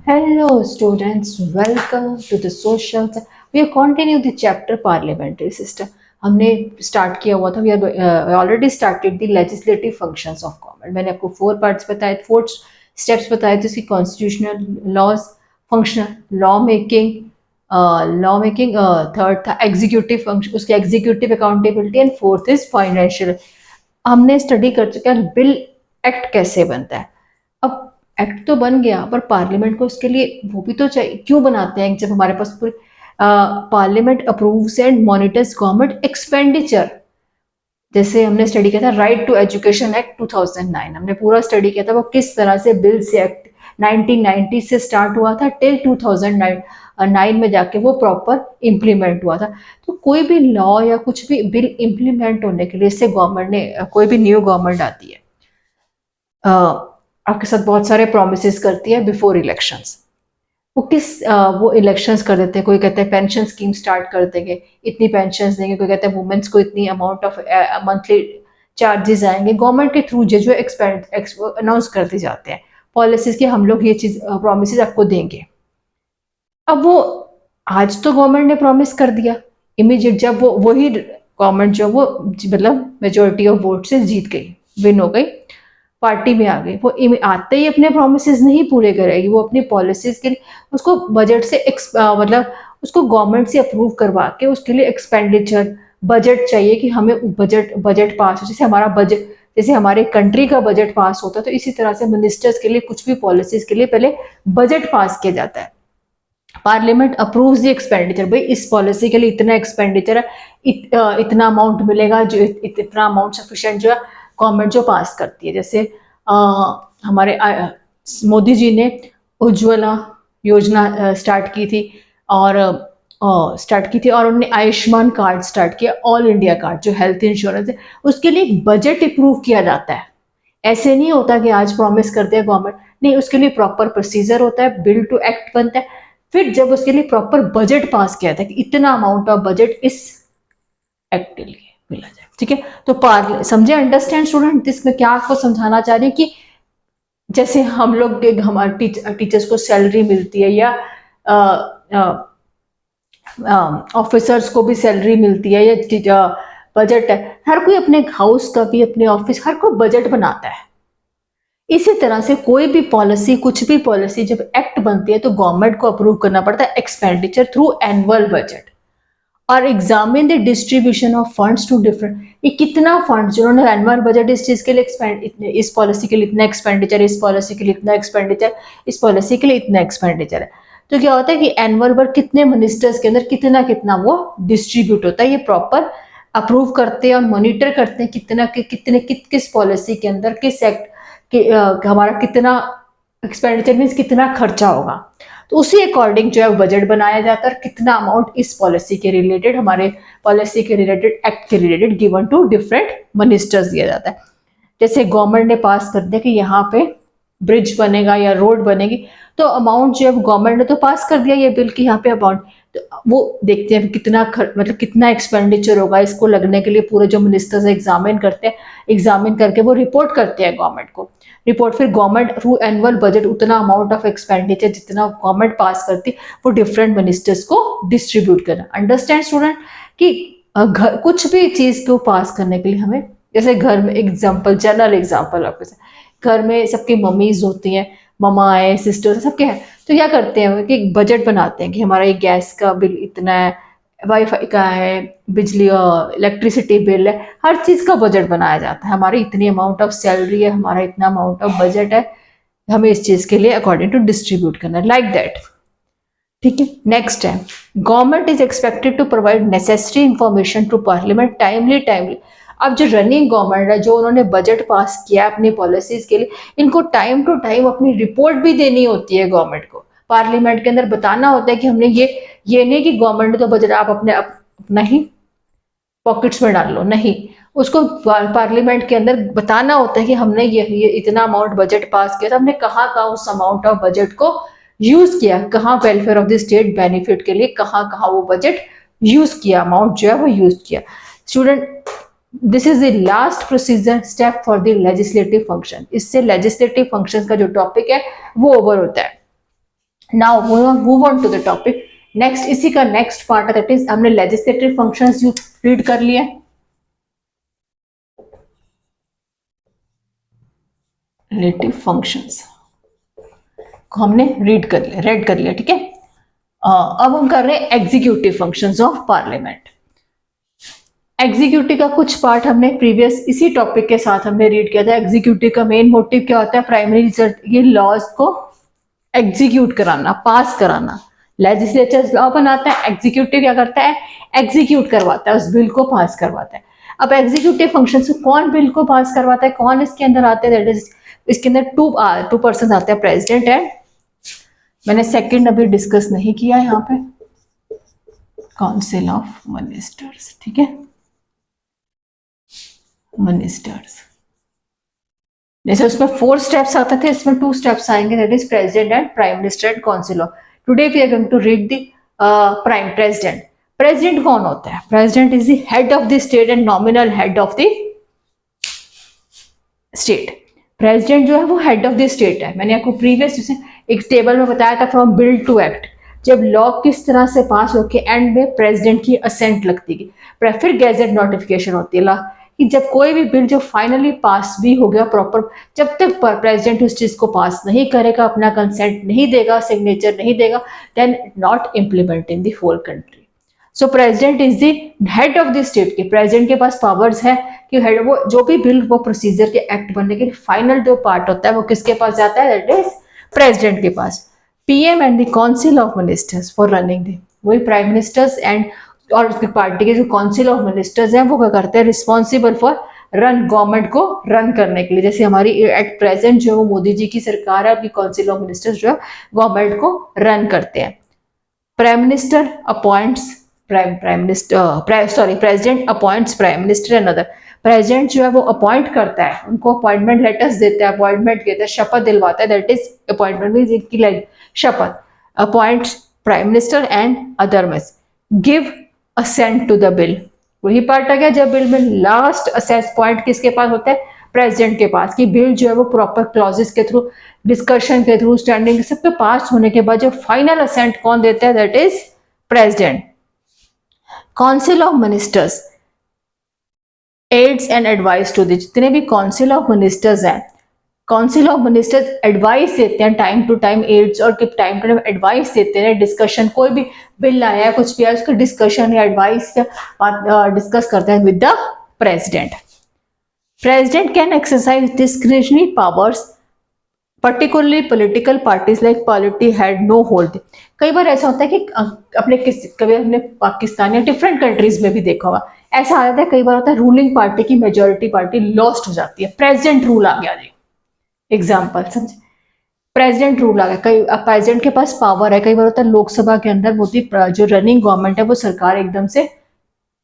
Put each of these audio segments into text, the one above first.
Hello students, welcome to the social. We continue the chapter parliamentary system. हमने start किया हुआ था. We are already started the legislative functions of government. मैंने आपको 4 parts बताए, 4 steps बताए थे. इसकी constitutional laws, functional law making, third था executive function, उसकी executive accountability and fourth is financial. हमने स्टडी कर चुका है बिल एक्ट कैसे बनता है. अब एक्ट तो बन गया पर पार्लियामेंट को उसके लिए वो भी तो चाहिए. क्यों बनाते हैं जब हमारे पास पूरी parliament approves and monitors government expenditure. जैसे हमने स्टडी किया था राइट टू एजुकेशन एक्ट 2009. हमने पूरा स्टडी किया था वो किस तरह से बिल से एक्ट 1990 से स्टार्ट हुआ था टिल 2009 में जाके वो प्रॉपर इम्प्लीमेंट हुआ था. तो कोई भी लॉ या कुछ भी बिल इम्प्लीमेंट होने के लिए इससे गवर्नमेंट ने कोई भी न्यू गवर्नमेंट आती है आपके साथ बहुत सारे प्रोमिस करती है बिफोर इलेक्शंस. वो इलेक्शंस कर देते हैं. कोई कहते हैं पेंशन स्कीम स्टार्ट कर देंगे, इतनी पेंशन देंगे. कोई कहते हैं वुमेन्स को इतनी अमाउंट ऑफ मंथली चार्जेस आएंगे गवर्नमेंट के थ्रू जो अनाउंस करते जाते हैं पॉलिसीज की. हम लोग ये चीज प्रोमिस आपको देंगे. अब वो आज तो गवर्नमेंट ने प्रॉमिस कर दिया इमीडिएट जब वो वही गवर्नमेंट जो वो मतलब मेजोरिटी ऑफ वोट से जीत गई, विन हो गई, पार्टी में आ गई. वो आते ही अपने प्रोमिस नहीं पूरे करेगी. वो अपनी पॉलिसीज के लिए उसको बजट से मतलब उसको गवर्नमेंट से अप्रूव करवा के उसके लिए एक्सपेंडिचर बजट चाहिए कि हमें बजट पास हो. जैसे हमारा बजट, जैसे हमारे कंट्री का बजट पास होता है तो इसी तरह से मिनिस्टर्स के लिए कुछ भी पॉलिसीज के लिए पहले बजट पास किया जाता है. Parliament approves the expenditure. भाई इस पॉलिसी के लिए इतना एक्सपेंडिचर है, इतना अमाउंट मिलेगा, जो इतना अमाउंट सफिशिएंट जो है गवर्नमेंट जो पास करती है. जैसे हमारे मोदी जी ने उज्ज्वला योजना स्टार्ट की थी और उन्होंने आयुष्मान कार्ड स्टार्ट किया. ऑल इंडिया कार्ड जो हेल्थ इंश्योरेंस है उसके लिए एक बजट अप्रूव किया जाता है. ऐसे नहीं होता कि आज प्रॉमिस करते हैं गवर्नमेंट, नहीं, उसके लिए प्रॉपर प्रोसीजर होता है, बिल टू एक्ट बनता है. फिर जब उसके लिए प्रॉपर बजट पास किया था कि इतना अमाउंट ऑफ बजट इस एक्ट के लिए मिला जाए. ठीक है, तो समझे, अंडरस्टैंड स्टूडेंट. इसमें क्या आपको समझाना चाह रही है कि जैसे हम लोग हमारे टीचर्स को सैलरी मिलती है या ऑफिसर्स को भी सैलरी मिलती है या बजट है. हर कोई अपने हाउस का भी, अपने ऑफिस, हर कोई बजट बनाता है. इसी तरह से कोई भी पॉलिसी, कुछ भी पॉलिसी जब एक्ट बनती है तो गवर्नमेंट को अप्रूव करना पड़ता है एक्सपेंडिचर थ्रू एनुअल बजट और examine the distribution of funds to different. ये कितना फंड जिन्होंने एनुअल बजट इस चीज के लिए इस पॉलिसी के लिए इतना एक्सपेंडिचर, इस पॉलिसी के लिए इतना एक्सपेंडिचर, इस पॉलिसी के लिए इतना एक्सपेंडिचर है. तो क्या होता है कि एनुअल बजट कितने मिनिस्टर्स के अंदर कितना कितना वो डिस्ट्रीब्यूट होता है. ये प्रॉपर अप्रूव करते हैं और मॉनिटर करते हैं कितना कितने किस पॉलिसी के अंदर किस एक्ट हमारा कितना एक्सपेंडिचर मीन्स कितना खर्चा होगा. तो उसी अकॉर्डिंग जो है बजट बनाया जाता है और कितना अमाउंट इस पॉलिसी के रिलेटेड, हमारे पॉलिसी के रिलेटेड, एक्ट के related given to different ministers दिया जाता है. जैसे गवर्नमेंट ने पास कर दिया कि यहाँ पे ब्रिज बनेगा या रोड बनेगी, तो अमाउंट जो है गवर्नमेंट ने तो पास कर दिया ये बिल की यहाँ पे अमाउंट. तो वो देखते हैं कितना मतलब कितना एक्सपेंडिचर होगा इसको लगने के लिए. पूरे जो मिनिस्टर्स एग्जामिन करते हैं, एग्जामिन करके वो रिपोर्ट करते हैं गवर्नमेंट को. रिपोर्ट फिर गवर्नमेंट थ्रू एनुअल बजट उतना अमाउंट ऑफ एक्सपेंडिचर जितना गवर्नमेंट पास करती वो डिफरेंट मिनिस्टर्स को डिस्ट्रीब्यूट करना. अंडरस्टैंड स्टूडेंट कि घर कुछ भी चीज को पास करने के लिए हमें, जैसे घर में एग्जाम्पल, जनरल एग्जाम्पल आपके साथ, घर में सबकी मम्मीज होती हैं, ममा है, सिस्टर सबके हैं, तो क्या करते हैं कि बजट बनाते हैं कि हमारा ये गैस का बिल इतना है, वाईफाई का है, बिजली इलेक्ट्रिसिटी बिल है, हर चीज़ का बजट बनाया जाता है. हमारी इतनी अमाउंट ऑफ सैलरी है, हमारा इतना अमाउंट ऑफ बजट है, हमें इस चीज़ के लिए अकॉर्डिंग टू डिस्ट्रीब्यूट करना है, लाइक दैट. ठीक है, नेक्स्ट है government is expected to provide necessary information to parliament timely. अब जो रनिंग गवर्नमेंट है, जो उन्होंने बजट पास किया अपनी पॉलिसीज के लिए, इनको टाइम टू टाइम अपनी रिपोर्ट भी देनी होती है गवर्नमेंट को. पार्लियामेंट के अंदर बताना होता है कि हमने ये नहीं कि गवर्नमेंट ने तो बजट आप अपना ही पॉकेट्स में डाल लो, नहीं, उसको पार्लियामेंट के अंदर बताना होता है कि हमने ये इतना अमाउंट बजट पास किया था, हमने कहाँ कहाँ उस अमाउंट ऑफ बजट को यूज किया, कहाँ welfare of the state benefit के लिए कहाँ कहाँ वो बजट यूज किया, अमाउंट जो है वो यूज किया. Student, this is the last procedure step for the legislative function. इससे लेजिस्लेटिव फंक्शन का जो टॉपिक है वो ओवर होता है. Now move on to the topic next. इसी का नेक्स्ट पार्ट है दैट इज हमने लेजिस्लेटिव फंक्शंस यू रीड कर लिया। लेजिस्लेटिव फंक्शंस को हमने रेड कर लिया, ठीक है। अब हम कर रहे हैं executive functions of parliament. Executive का कुछ पार्ट हमने प्रीवियस इसी टॉपिक के साथ हमने रीड किया था। एग्जीक्यूटिव का मेन मोटिव क्या होता है? प्राइमरी रिजल्ट, ये लॉज को एग्जीक्यूट कराना, पास कराना। लेजिस्लेचर लॉ बनाता है, एग्जीक्यूटिव क्या करता है? एग्जीक्यूट करवाता है, उस बिल को पास करवाता है। अब एग्जीक्यूटिव फंक्शन से कौन बिल को पास करवाता है, कौन इसके अंदर आते हैं? दैट इज इसके अंदर टू पर्सन आते हैं, प्रेसिडेंट एंड, मैंने सेकंड अभी डिस्कस नहीं किया यहाँ पे, काउंसिल ऑफ मिनिस्टर्स, ठीक है, मिनिस्टर्स। जैसे उसमें 4 स्टेप्स आते थे, इसमें 2 स्टेप्स आएंगे, that is president and prime minister and council of. Today we are going to read the prime president. President कौन होता है? President is the head of the state and nominal head of the state. President जो है वो head of the state है। मैंने आपको previous एक टेबल में बताया था, फ्रॉम बिल टू एक्ट, जब लॉ किस तरह से पास होके एंड में प्रेसिडेंट की असेंट लगती है, फिर गैजेट नोटिफिकेशन होती है कि जब कोई भी बिल जो फाइनली पास भी हो गया प्रॉपर, जब तक प्रेसिडेंट उस चीज को पास नहीं करेगा, अपना कंसेंट नहीं देगा, सिग्नेचर नहीं देगा, then not implement in the whole country. So president is the head of the state के, प्रेसिडेंट के पास पावर्स है कि हेड, वो जो भी बिल, वो प्रोसीजर के एक्ट बनने के फाइनल जो पार्ट होता है वो किसके पास जाता है? दैट इज प्रेसिडेंट के पास। PM and the council of ministers for running the, वही प्राइम मिनिस्टर्स एंड और उसकी पार्टी के जो काउंसिल ऑफ मिनिस्टर्स हैं वो क्या करते हैं? रिस्पॉन्सिबल फॉर रन, गवर्नमेंट को रन करने के लिए। जैसे हमारी एट प्रेजेंट जो वो मोदी जी की सरकार है, अभी काउंसिल ऑफ मिनिस्टर्स जो है गवर्नमेंट को रन करते हैं। Prime minister appoints president appoints prime minister and other. President जो है वो अपॉइंट करता है, उनको अपॉइंटमेंट लेटर्स देता है, अपॉइंटमेंट देता है, शपथ दिलवाता है, दैट इज अपॉइंटमेंट मींस इनकी शपथ। Appoints prime minister and other में give assent to the bill. वही पार्ट आ गया जब बिल में लास्ट असेस पॉइंट किसके पास होता है? प्रेसिडेंट के पास, कि बिल जो है वो प्रॉपर क्लॉजेस के थ्रू, डिस्कशन के थ्रू, स्टैंडिंग सब पे पास होने के बाद जो फाइनल असेंट कौन देता है? That is president. Council of ministers aids and advice to the, जितने भी काउंसिल ऑफ मिनिस्टर्स हैं, काउंसिल ऑफ मिनिस्टर्स एडवाइस देते हैं टाइम टू टाइम, एड्स और टाइम टू टाइम एडवाइस देते हैं। डिस्कशन, कोई भी बिल आया है, कुछ भी है, उसका डिस्कशन या एडवाइस डिस्कस करते हैं with the president. President can exercise discretionary powers particularly political parties like polity had no hold. कई बार ऐसा होता है कि कभी हमने पाकिस्तान या डिफरेंट कंट्रीज में भी देखा होगा, ऐसा आ जाता है, कई बार होता है रूलिंग पार्टी की मेजोरिटी पार्टी लॉस्ट हो जाती है, प्रेसिडेंट रूल आ गया जी, एग्जाम्पल समझे, प्रेसिडेंट रूल आ गया। कई प्रेसिडेंट के पास पावर है, कई बार होता है लोकसभा के अंदर होती जो रनिंग गवर्नमेंट है वो सरकार एकदम से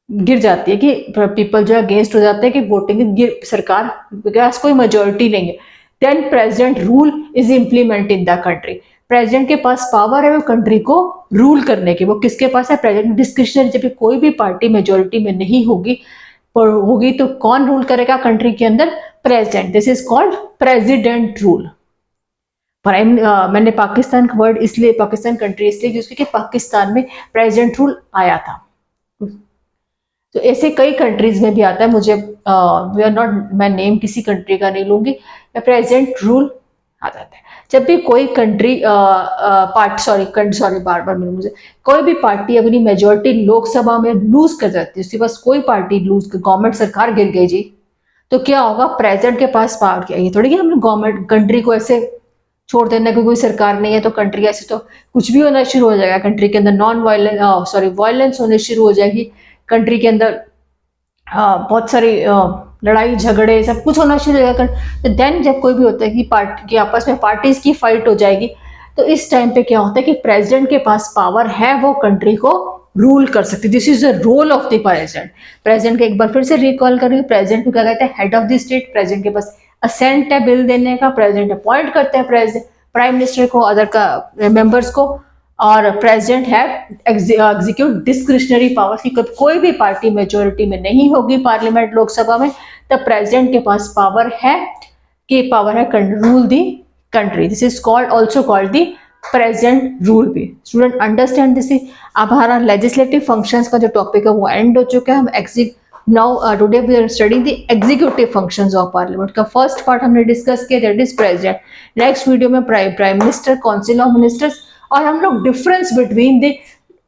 गिर जाती है, कि पीपल जो है अगेंस्ट हो जाते हैं, कि वोटिंग सरकार के पास कोई मेजोरिटी नहीं है, then president rule is implement in the country. President के पास पावर है वो कंट्री को रूल करने की, वो किसके पास है? President discretionary. जब कोई भी पार्टी मेजोरिटी में नहीं होगी तो कौन रूल करेगा कंट्री के अंदर? President. This is called president rule. मैंने पाकिस्तान का वर्ड इसलिए, पाकिस्तान कंट्री इसलिए यूज की कि पाकिस्तान में प्रेसिडेंट रूल आया था, तो ऐसे कई कंट्रीज में भी आता है। मुझे वी आर नॉट, मैं नेम किसी कंट्री का नहीं लूंगी, प्रेसिडेंट रूल आ जाता है जब भी कोई कंट्री बार बार मुझे कोई भी पार्टी अपनी मेजोरिटी लोकसभा में लूज कर जाती है, उसके पास कोई पार्टी लूज, गवर्नमेंट सरकार गिर गई जी, तो क्या होगा? प्रेसिडेंट के पास पावर क्या? ये थोड़ी कि हमने गवर्नमेंट कंट्री को ऐसे छोड़ देना कि कोई सरकार नहीं है तो कंट्री ऐसे तो कुछ भी होना शुरू हो जाएगा कंट्री के अंदर, नॉन वायलेंस वायलेंस होने शुरू हो जाएगी कंट्री के अंदर, बहुत सारी लड़ाई झगड़े सब कुछ होना शुरू हो जाएगा। तो देन जब कोई भी होता है कि पार्टी की आपस में पार्टीज की फाइट हो जाएगी, तो इस टाइम पे क्या होता है कि प्रेसिडेंट के पास पावर है, वो कंट्री को रूल कर सकती है। This is the role of the president. President को एक बार फिर से रिकॉल करेंगे, प्रेसिडेंट को क्या कहते हैं? Head of the state. President के पास असेंट है बिल देने का, प्रेसिडेंट अपॉइंट करते हैं प्रेसिडेंट प्राइम मिनिस्टर को, अदर का मेंबर्स को, और प्रेसिडेंट है एग्जीक्यूट डिस्क्रिशनरी पावर्स की कोई भी पार्टी मेजोरिटी में नहीं होगी पार्लियामेंट लोकसभा में, तब प्रेसिडेंट के पास पावर है कि rule the country. This is called also called the present rule भी। Student understand this. अब हमारा लेजिस्लेटिव फंक्शंस का जो टॉपिक है वो एंड हो चुका है। हम now today we are studying the executive functions of parliament का फर्स्ट पार्ट हमने डिस्कस किया, that is present. Next video में prime minister, council of ministers, और हम लोग डिफरेंस बिटवीन द,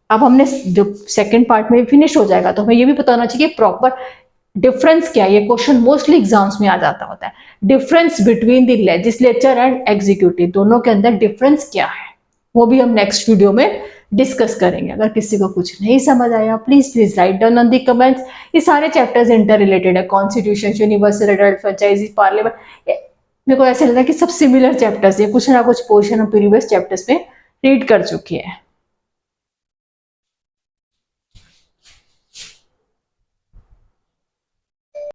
अब हमने जो सेकंड पार्ट में फिनिश हो जाएगा तो हमें ये भी पता होना चाहिए प्रॉपर डिफरेंस क्या है। ये क्वेश्चन मोस्टली एग्जाम्स में आ जाता होता है, difference between the legislature and executive, दोनों के अंदर डिफरेंस क्या है, वो भी हम नेक्स्ट वीडियो में डिस्कस करेंगे। अगर किसी को कुछ नहीं समझ आया please please write down on the comments. ये सारे चैप्टर्स इंटर रिलेटेड है, constitution, universal adult franchise, parliament, मेरे को ऐसा लगता है कि सब सिमिलर चैप्टर्स है, कुछ ना कुछ पोर्शन हम प्रीवियस चैप्टर्स में रीड कर चुकी है।